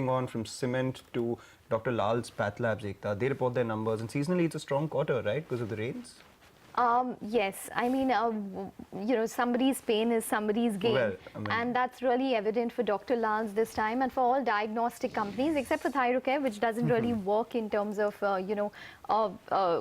moving on from cement to Dr. Lal's Pathlabs, Ekta. They report their numbers, and seasonally it's a strong quarter, right, because of the rains? Yes, I mean, somebody's pain is somebody's gain. Well, I mean, and that's really evident for Dr. Lal's this time and for all diagnostic companies, except for Thyrocare, which doesn't really work in terms of,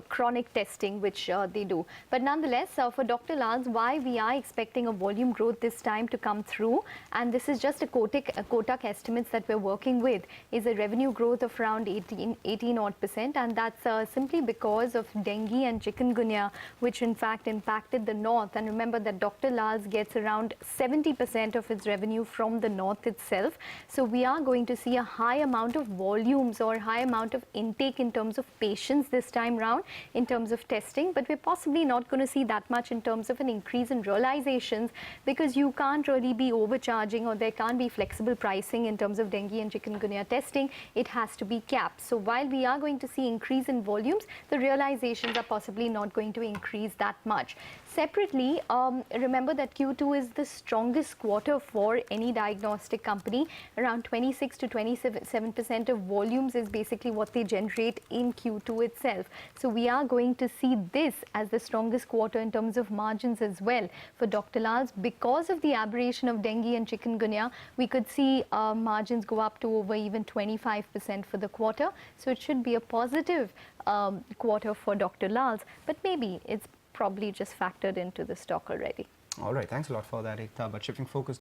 chronic testing, which they do. But nonetheless, for Dr. Lal's, why we are expecting a volume growth this time to come through, and this is just a Kotak estimates that we're working with, is a revenue growth of around 18 odd %, and that's simply because of dengue and chikungunya, which in fact impacted the north. And remember that Dr. Lal's gets around 70% of its revenue from the north itself. So we are going to see a high amount of volumes or high amount of intake in terms of patients this time round, in terms of testing. But we're possibly not going to see that much in terms of an increase in realizations, because you can't really be overcharging, or there can't be flexible pricing in terms of dengue and chikungunya testing. It has to be capped. So while we are going to see increase in volumes, the realizations are possibly not going to increase that much. Separately, remember that Q2 is the strongest quarter for any diagnostic company. Around 26 to 27% of volumes is basically what they generate in Q2 itself. So we are going to see this as the strongest quarter in terms of margins as well for Dr. Lal's. Because of the aberration of dengue and chikungunya, we could see margins go up to over even 25% for the quarter. So it should be a positive quarter for Dr. Lal's, but maybe it's probably just factored into the stock already. all right, thanks a lot for that, Ekta. But shifting focus